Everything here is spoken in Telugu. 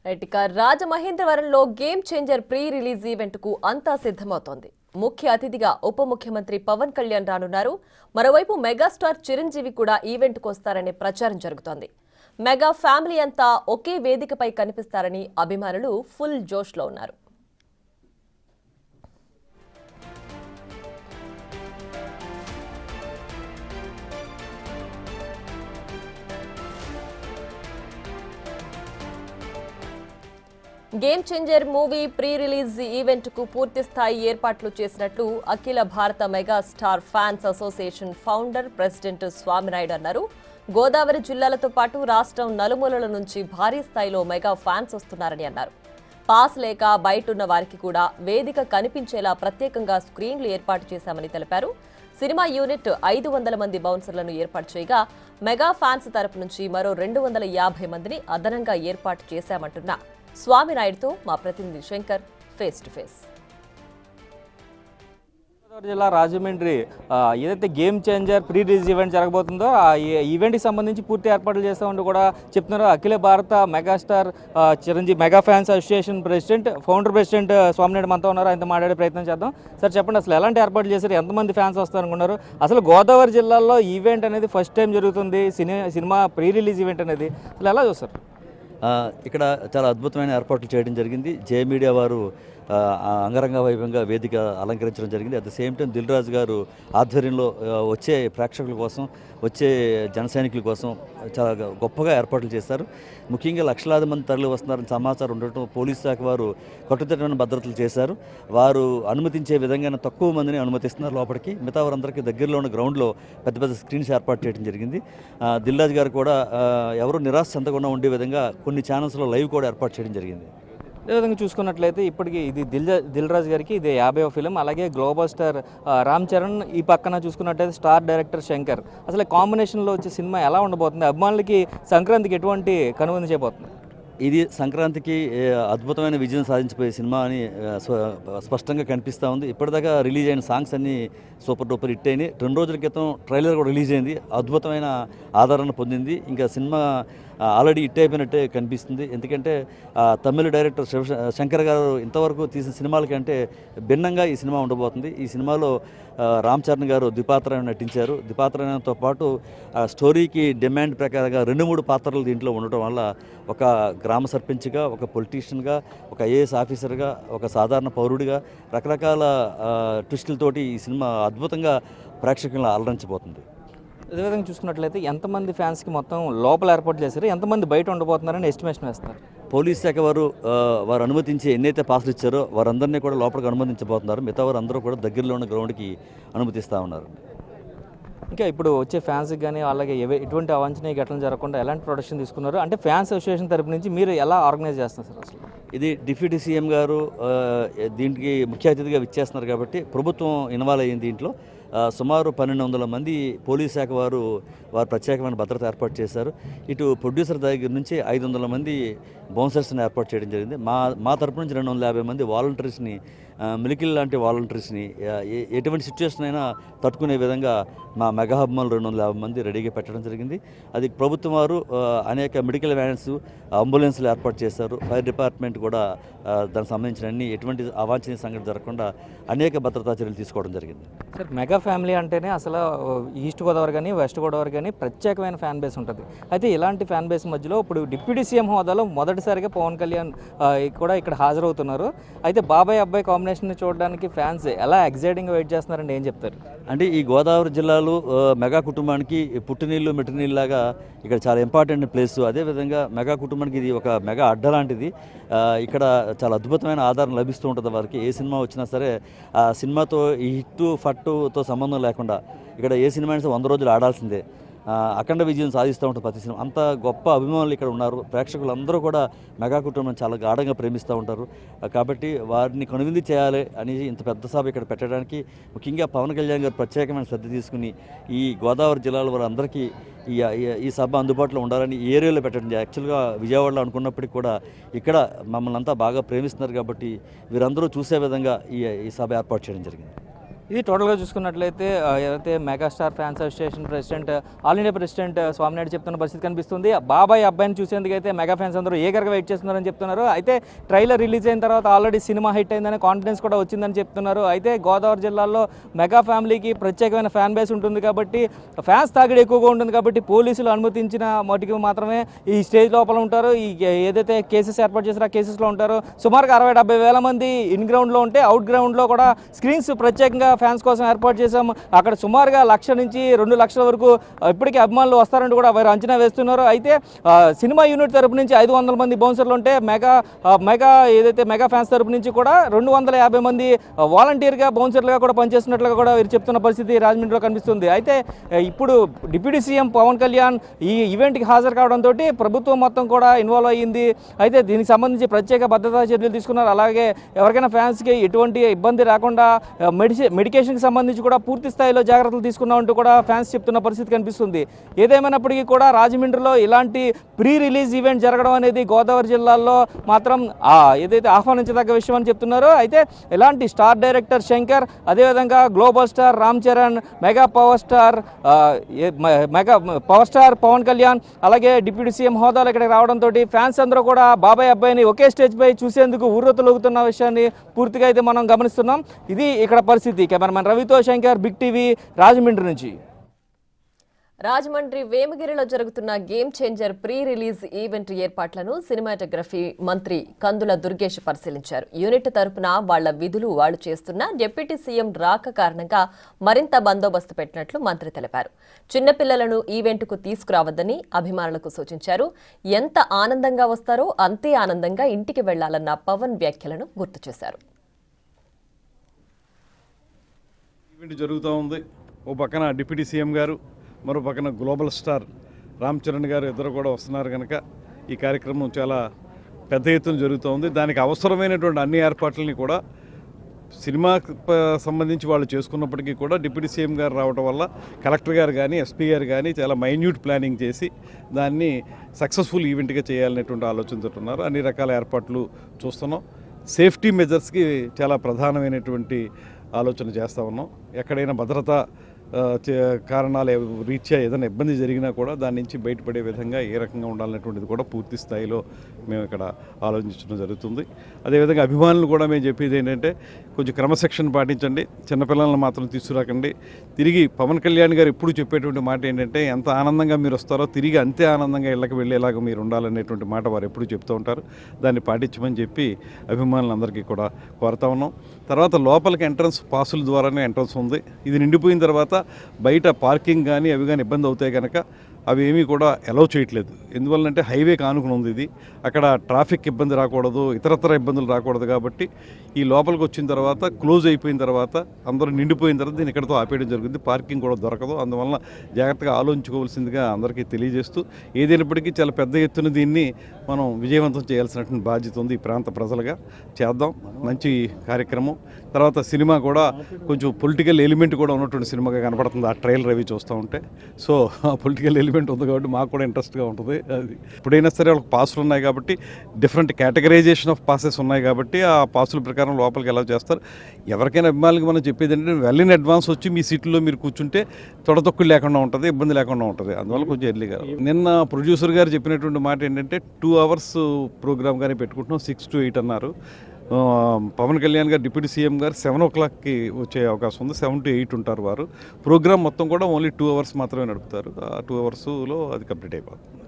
ఇక రాజమహేంద్రవరంలో game changer pre release event కు అంతా సిద్ధమవుతోంది. ముఖ్య అతిథిగా ఉప ముఖ్యమంత్రి పవన్ కళ్యాణ్ రానున్నారు. మరోవైపు మెగాస్టార్ చిరంజీవి కూడా ఈవెంట్ కు వస్తారనే ప్రచారం జరుగుతోంది. మెగా ఫ్యామిలీ అంతా ఒకే వేదికపై కనిపిస్తారని అభిమానులు ఫుల్ జోష్లో ఉన్నారు. Game changer movie pre release event కు పూర్తి స్థాయి ఏర్పాట్లు చేసినట్లు అఖిల భారత mega star fans association founder president Swami Naidu అన్నారు. గోదావరి జిల్లాలతో పాటు రాష్ట్రం నలుమూలల నుంచి భారీ స్థాయిలో మెగా ఫ్యాన్స్ వస్తున్నారని అన్నారు. పాస్ లేక బయటున్న వారికి కూడా వేదిక కనిపించేలా ప్రత్యేకంగా స్క్రీన్లు ఏర్పాటు చేశామని తెలిపారు. సినిమా యూనిట్ 500 మంది బౌన్సర్లను ఏర్పాటు చేయగా మెగా ఫ్యాన్స్ తరపు నుంచి మరో 250 మందిని అదనంగా ఏర్పాటు చేశామంటున్నా స్వామినాయుడుతో మా ప్రతినిధి Shankar face to face. Godavari జిల్లా రాజమండ్రి ఏదైతే game changer pre release event జరగబోతుందో ఆ ఈవెంట్కి సంబంధించి పూర్తి ఏర్పాట్లు చేస్తామంటూ కూడా చెప్తున్నారు అఖిల భారత megastar Chiranjeevi mega fans association founder president Swami Naidu మనతో ఉన్నారు. ఆయనతో మాట్లాడే ప్రయత్నం చేద్దాం. సార్ చెప్పండి, అసలు ఎలాంటి ఏర్పాట్లు చేశారు, ఎంతమంది ఫ్యాన్స్ వస్తారనుకున్నారు? అసలు గోదావరి జిల్లాలో ఈవెంట్ అనేది ఫస్ట్ టైం జరుగుతుంది, సినిమా ప్రీ రిలీజ్ ఈవెంట్ అనేది, అసలు ఎలా చూస్తారు? ఇక్కడ చాలా అద్భుతమైన ఏర్పాట్లు చేయడం జరిగింది. జే మీడియా వారు అంగరంగ వైభవంగా వేదిక అలంకరించడం జరిగింది. At the same time Dil Raju గారు ఆధ్వర్యంలో వచ్చే ప్రేక్షకుల కోసం, వచ్చే జన సైనికుల కోసం చాలా గొప్పగా ఏర్పాట్లు చేశారు. ముఖ్యంగా లక్షలాది మంది తరలి వస్తున్నారని సమాచారం ఉండటం పోలీస్ శాఖ వారు కట్టుదిట్టమైన భద్రతలు చేశారు. వారు అనుమతించే విధంగానే తక్కువ మందిని అనుమతిస్తున్నారు లోపలికి. మిగతా వారందరికీ దగ్గరలో ఉన్న గ్రౌండ్లో పెద్ద పెద్ద స్క్రీన్స్ ఏర్పాటు చేయడం జరిగింది. దిల్ రాజు గారు కూడా ఎవరు నిరాశ చెందకుండా ఉండే విధంగా కొన్ని ఛానల్స్లో లైవ్ కూడా ఏర్పాటు చేయడం జరిగింది. అదేవిధంగా చూసుకున్నట్లయితే ఇప్పటికీ ఇది దిల్ రాజు గారికి ఇది 50వ ఫిలిం. అలాగే గ్లోబల్ స్టార్ రామ్ చరణ్, ఈ పక్కన చూసుకున్నట్లయితే స్టార్ డైరెక్టర్ శంకర్. అసలు కాంబినేషన్లో వచ్చే సినిమా ఎలా ఉండబోతుంది? అభిమానులకి సంక్రాంతికి ఎటువంటి కనువిందు చేయబోతుంది? ఇది సంక్రాంతికి అద్భుతమైన విజయం సాధించిపోయే సినిమా అని స్పష్టంగా కనిపిస్తూ ఉంది. ఇప్పటిదాకా రిలీజ్ అయిన సాంగ్స్ అన్నీ సూపర్ డూపర్ హిట్ అయినాయి. 2 రోజుల క్రితం ట్రైలర్ కూడా రిలీజ్ అయింది, అద్భుతమైన ఆదరణ పొందింది. ఇంకా సినిమా ఆల్రెడీ హిట్ అయిపోయినట్టే కనిపిస్తుంది. ఎందుకంటే తమిళ డైరెక్టర్ శంకర్ గారు ఇంతవరకు తీసిన సినిమాల కంటే భిన్నంగా ఈ సినిమా ఉండబోతుంది. ఈ సినిమాలో రామ్ చరణ్ గారు ద్విపాత్ర నటించారు. ద్విపాత్రతో పాటు స్టోరీకి డిమాండ్ ప్రకారంగా 2-3 పాత్రలు దీంట్లో ఉండటం వల్ల ఒక గ్రామ సర్పంచ్గా, ఒక పొలిటీషియన్గా, ఒక ఐఏఎస్ ఆఫీసర్గా, ఒక సాధారణ పౌరుడిగా రకరకాల ట్విస్టులతోటి ఈ సినిమా అద్భుతంగా ప్రేక్షకులను అలరించబోతుంది. అదేవిధంగా చూసుకున్నట్లయితే ఎంతమంది ఫ్యాన్స్కి మొత్తం లోపల ఏర్పాటు చేశారు, ఎంతమంది బయట ఉండబోతున్నారని ఎస్టిమేషన్ వేస్తారు? పోలీస్ శాఖ వారు అనుమతించి ఎన్నైతే పాసులు ఇచ్చారో వారందరినీ కూడా లోపలికి అనుమతించబోతున్నారు. మిగతా వారు అందరూ కూడా దగ్గరలో ఉన్న గ్రౌండ్కి అనుమతిస్తూ ఉన్నారు. ఇంకా ఇప్పుడు వచ్చే ఫ్యాన్స్కి కానీ అలాగే ఎటువంటి అవాంఛనీయ ఘటనలు జరగకుండా ఎలాంటి ప్రొటెక్షన్ తీసుకున్నారు? అంటే ఫ్యాన్స్ అసోసియేషన్ తరపు నుంచి మీరు ఎలా ఆర్గనైజ్ చేస్తున్నారు సార్? అసలు ఇది డిప్యూటీ సీఎం గారు దీనికి ముఖ్య అతిథిగా విచ్చేస్తున్నారు కాబట్టి ప్రభుత్వం ఇన్వాల్వ్ అయ్యింది. దీంట్లో సుమారు 1200 మంది పోలీస్ శాఖ వారు ప్రత్యేకమైన భద్రత ఏర్పాటు చేశారు. ఇటు ప్రొడ్యూసర్ దగ్గర నుంచి 500 మంది బౌన్సర్స్ని ఏర్పాటు చేయడం జరిగింది. మా తరపు నుంచి 250 మంది వాలంటీర్స్ని, మిలికిల్ లాంటి వాలంటీర్స్ని ఎటువంటి సిచ్యువేషన్ అయినా తట్టుకునే విధంగా మా మెగా హబ్మాలు 250 మంది రెడీగా పెట్టడం జరిగింది. అది ప్రభుత్వం వారు అనేక మెడికల్ వ్యాన్స్, అంబులెన్స్లు ఏర్పాటు చేశారు. ఫైర్ డిపార్ట్మెంట్ కూడా దానికి సంబంధించిన ఎటువంటి అవాంఛనీయ సంఘటన జరగకుండా అనేక భద్రతా చర్యలు తీసుకోవడం జరిగింది. సార్, మెగా ఫ్యామిలీ అంటేనే అసలు ఈస్ట్ గోదావరి కానీ వెస్ట్ గోదావరి కానీ ప్రత్యేకమైన ఫ్యాన్ బేస్ ఉంటుంది. అయితే ఇలాంటి ఫ్యాన్ బేస్ మధ్యలో ఇప్పుడు డిప్యూటీ సీఎం హోదాలో మొదటిసారిగా పవన్ కళ్యాణ్ కూడా ఇక్కడ హాజరవుతున్నారు. అయితే బాబాయ్ అబ్బాయి కాంబినేషన్ చూడడానికి ఫ్యాన్స్ ఎలా ఎగ్జైటింగ్గా వెయిట్ చేస్తున్నారంటే ఏం చెప్తారు? అంటే ఈ గోదావరి జిల్లాలో మెగా కుటుంబానికి పుట్టినీళ్ళు మెట్టినీళ్ళలాగా ఇక్కడ చాలా ఇంపార్టెంట్ ప్లేస్. అదేవిధంగా మెగా కుటుంబానికి ఇది ఒక మెగా అడ్డ లాంటిది. ఇక్కడ చాలా అద్భుతమైన ఆదరణ లభిస్తూ ఉంటుంది వారికి. ఏ సినిమా వచ్చినా సరే ఆ సినిమాతో ఈ హిట్టు ఫట్టుతో సంబంధం లేకుండా ఇక్కడ ఏ సినిమా అయినా 100 రోజులు ఆడాల్సిందే. అఖండ విజయం సాధిస్తూ ఉంటుంది ప్రతి సినిమా. అంత గొప్ప అభిమానులు ఇక్కడ ఉన్నారు. ప్రేక్షకులు అందరూ కూడా మెగా కుటుంబం చాలా గాఢంగా ప్రేమిస్తూ ఉంటారు. కాబట్టి వారిని కనువిందు చేయాలి అని ఇంత పెద్ద సభ ఇక్కడ పెట్టడానికి ముఖ్యంగా పవన్ కళ్యాణ్ గారు ప్రత్యేకమైన శ్రద్ధ తీసుకుని ఈ గోదావరి జిల్లాల వారందరికీ ఈ సభ అందుబాటులో ఉండాలని ఏరియాలో పెట్టడం. యాక్చువల్గా విజయవాడలో అనుకున్నప్పటికీ కూడా ఇక్కడ మమ్మల్ని అంతా బాగా ప్రేమిస్తున్నారు కాబట్టి వీరందరూ చూసే విధంగా ఈ సభ ఏర్పాటు చేయడం జరిగింది. ఇది టోటల్గా చూసుకున్నట్లయితే ఏదైతే megastar fans association president all India president Swami Naidu చెప్తున్న పరిస్థితి కనిపిస్తుంది. బాబాయ్ అబ్బాయిని చూసేందుకు అయితే మెగా ఫ్యాన్స్ అందరూ ఏగర్గా వెయిట్ చేస్తున్నారని చెప్తున్నారు. అయితే ట్రైలర్ రిలీజ్ అయిన తర్వాత ఆల్రెడీ సినిమా హిట్ అయిందని కాన్ఫిడెన్స్ కూడా వచ్చిందని చెప్తున్నారు. అయితే గోదావరి జిల్లాలో మెగా ఫ్యామిలీకి ప్రత్యేకమైన ఫ్యాన్ బేస్ ఉంటుంది కాబట్టి ఫ్యాన్స్ తాకిడి ఎక్కువగా ఉంటుంది కాబట్టి పోలీసులు అనుమతించిన మటుకు మాత్రమే ఈ స్టేజ్ లోపల ఉంటారు. ఈ ఏదైతే కేసెస్ ఏర్పాటు చేశారో ఆ కేసెస్లో ఉంటారు. సుమారుగా 60-70 వేల మంది ఇన్ గ్రౌండ్లో ఉంటే అవుట్ గ్రౌండ్లో కూడా స్క్రీన్స్ ప్రత్యేకంగా ఫ్యాన్స్ కోసం ఏర్పాటు చేశాము. అక్కడ సుమారుగా 1,00,000 నుంచి 2 లక్షల వరకు ఇప్పటికీ అభిమానులు వస్తారంటూ కూడా వారు అంచనా వేస్తున్నారు. అయితే సినిమా యూనిట్ తరపు నుంచి 500 మంది బౌన్సర్లు ఉంటే మెగా ఏదైతే మెగా ఫ్యాన్స్ తరపు నుంచి కూడా 250 మంది వాలంటీర్గా బౌన్సర్లుగా కూడా పనిచేస్తున్నట్లుగా కూడా వీరు చెప్తున్న పరిస్థితి రాజమండ్రిలో కనిపిస్తుంది. అయితే ఇప్పుడు డిప్యూటీ సీఎం పవన్ కళ్యాణ్ ఈ ఈవెంట్కి హాజరు కావడంతో ప్రభుత్వం మొత్తం కూడా ఇన్వాల్వ్ అయ్యింది. అయితే దీనికి సంబంధించి ప్రత్యేక భద్రతా చర్యలు తీసుకున్నారు. అలాగే ఎవరికైనా ఫ్యాన్స్కి ఎటువంటి ఇబ్బంది రాకుండా మెడికేషన్కి సంబంధించి కూడా పూర్తి స్థాయిలో జాగ్రత్తలు తీసుకున్నామంటూ కూడా ఫ్యాన్స్ చెప్తున్న పరిస్థితి కనిపిస్తుంది. ఏదేమైనప్పటికీ కూడా రాజమండ్రిలో ఇలాంటి ప్రీ రిలీజ్ ఈవెంట్ జరగడం అనేది గోదావరి జిల్లాలో మాత్రం ఏదైతే ఆహ్వానించదగ్గ విషయం అని చెప్తున్నారు. అయితే ఇలాంటి స్టార్ డైరెక్టర్ శంకర్, అదేవిధంగా global star Ram Charan, mega power star Pawan Kalyan, అలాగే డిప్యూటీ సీఎం హోదాలో ఇక్కడికి రావడంతో ఫ్యాన్స్ అందరూ కూడా బాబాయ్ అబ్బాయిని ఒకే స్టేజ్ పై చూసేందుకు ఊరొత్తులుగుతున్న విషయాన్ని పూర్తిగా అయితే మనం గమనిస్తున్నాం. ఇది ఇక్కడ పరిస్థితి. కెమెరామెన్ రవితో శంకర్, బిగ్ టీవీ, రాజమండ్రి నుంచి. రాజమండ్రి వేమగిరిలో జరుగుతున్న game changer pre release event ఏర్పాట్లను సినిమాటోగ్రఫీ మంత్రి కందుల దుర్గేష్ పరిశీలించారు. యూనిట్ తరపున వాళ్ల విధులు వాళ్లు చేస్తున్న డిప్యూటీ సీఎం రాక కారణంగా మరింత బందోబస్తు పెట్టినట్లు మంత్రి తెలిపారు. చిన్నపిల్లలను ఈవెంట్కు తీసుకురావద్దని అభిమానులకు సూచించారు. ఎంత ఆనందంగా వస్తారో అంతే ఆనందంగా ఇంటికి వెళ్లాలన్న పవన్ వ్యాఖ్యలను గుర్తు చేశారు. ఈవెంట్ జరుగుతూ ఉంది. ఓ పక్కన డిప్యూటీ సీఎం గారు, మరో పక్కన గ్లోబల్ స్టార్ రామ్ చరణ్ గారు ఇద్దరు కూడా వస్తున్నారు కనుక ఈ కార్యక్రమం చాలా పెద్ద ఎత్తున జరుగుతూ ఉంది. దానికి అవసరమైనటువంటి అన్ని ఏర్పాట్లని కూడా సినిమా సంబంధించి వాళ్ళు చేసుకున్నప్పటికీ కూడా డిప్యూటీ సీఎం గారు రావడం వల్ల కలెక్టర్ గారు కానీ ఎస్పీ గారు కానీ చాలా మైన్యూట్ ప్లానింగ్ చేసి దాన్ని సక్సెస్ఫుల్ ఈవెంట్గా చేయాలనేటువంటి ఆలోచనతో ఉన్నారు. అన్ని రకాల ఏర్పాట్లు చూస్తున్నాం. సేఫ్టీ మెజర్స్కి చాలా ప్రధానమైనటువంటి ఆలోచన చేస్తూ ఉన్నాం. ఎక్కడైనా భద్రతా కారణాలు రీత్యా ఏదైనా ఇబ్బంది జరిగినా కూడా దాని నుంచి బయటపడే విధంగా ఏ రకంగా ఉండాలనేటువంటిది కూడా పూర్తి స్థాయిలో మేము ఇక్కడ ఆలోచించడం జరుగుతుంది. అదేవిధంగా అభిమానులు కూడా మేము చెప్పేది ఏంటంటే కొంచెం క్రమశిక్షణ పాటించండి, చిన్నపిల్లలను మాత్రం తీసుకురాకండి. తిరిగి పవన్ కళ్యాణ్ గారు ఎప్పుడు చెప్పేటువంటి మాట ఏంటంటే ఎంత ఆనందంగా మీరు వస్తారో తిరిగి అంతే ఆనందంగా ఇళ్ళకి వెళ్ళేలాగా మీరు ఉండాలనేటువంటి మాట వారు ఎప్పుడు చెప్తూ ఉంటారు. దాన్ని పాటించమని చెప్పి అభిమానులందరికీ కూడా కోరుతా ఉన్నాం. తర్వాత లోపలికి ఎంట్రన్స్ పాసుల ద్వారానే ఎంట్రన్స్ ఉంది. ఇది నిండిపోయిన తర్వాత బయట పార్కింగ్ కానీ అవి కానీ ఇబ్బంది అవుతాయి కనుక అవి ఏమీ కూడా అలౌ చేయట్లేదు. ఎందువల్లంటే హైవేకి ఆనుకుని ఉంది ఇది. అక్కడ ట్రాఫిక్ ఇబ్బంది రాకూడదు, ఇతరత్ర ఇబ్బందులు రాకూడదు కాబట్టి ఈ లోపలికి వచ్చిన తర్వాత క్లోజ్ అయిపోయిన తర్వాత అందరూ నిండిపోయిన తర్వాత దీన్ని ఇక్కడితో ఆపేయడం జరుగుతుంది. పార్కింగ్ కూడా దొరకదు. అందువల్ల జాగ్రత్తగా ఆలోచించుకోవాల్సిందిగా అందరికీ తెలియజేస్తూ ఏదైనప్పటికీ చాలా పెద్ద ఎత్తున దీన్ని మనం విజయవంతం చేయాల్సినటువంటి బాధ్యత ఉంది. ఈ ప్రాంత ప్రజలుగా చేద్దాం. మంచి కార్యక్రమం. తర్వాత సినిమా కూడా కొంచెం పొలిటికల్ ఎలిమెంట్ కూడా ఉన్నటువంటి సినిమాగా కనపడుతుంది ఆ ట్రైలర్ అవి చూస్తూ ఉంటే. సో ఆ పొలిటికల్ ఎలిమెంట్ ఉంది కాబట్టి మాకు కూడా ఇంట్రెస్ట్గా ఉంటుంది. అది ఎప్పుడైనా సరే వాళ్ళకి పాసులు ఉన్నాయి కాబట్టి డిఫరెంట్ కేటగరైజేషన్ ఆఫ్ పాసెస్ ఉన్నాయి కాబట్టి ఆ పాసుల ప్రకారం లోపలికి ఎలా చేస్తారు. ఎవరికైనా అభిమానులకి మనం చెప్పేది ఏంటంటే వెల్ ఇన్ అడ్వాన్స్ వచ్చి మీ సీట్లో మీరు కూర్చుంటే తొడతొక్కులు లేకుండా ఉంటుంది, ఇబ్బంది లేకుండా ఉంటుంది. అందువల్ల కొంచెం ఎర్లీగా. నిన్న ప్రొడ్యూసర్ గారు చెప్పినటువంటి మాట ఏంటంటే 2 అవర్స్ ప్రోగ్రామ్ కానీ పెట్టుకుంటున్నాం, 6 to 8 అన్నారు. పవన్ కళ్యాణ్ గారు డిప్యూటీ సీఎం గారు 7 o'clockకి వచ్చే అవకాశం ఉంది. 7 to 8 ఉంటారు వారు. ప్రోగ్రామ్ మొత్తం కూడా ఓన్లీ 2 hours మాత్రమే నడుపుతారు. ఆ 2 hours అది కంప్లీట్ అయిపోతుంది.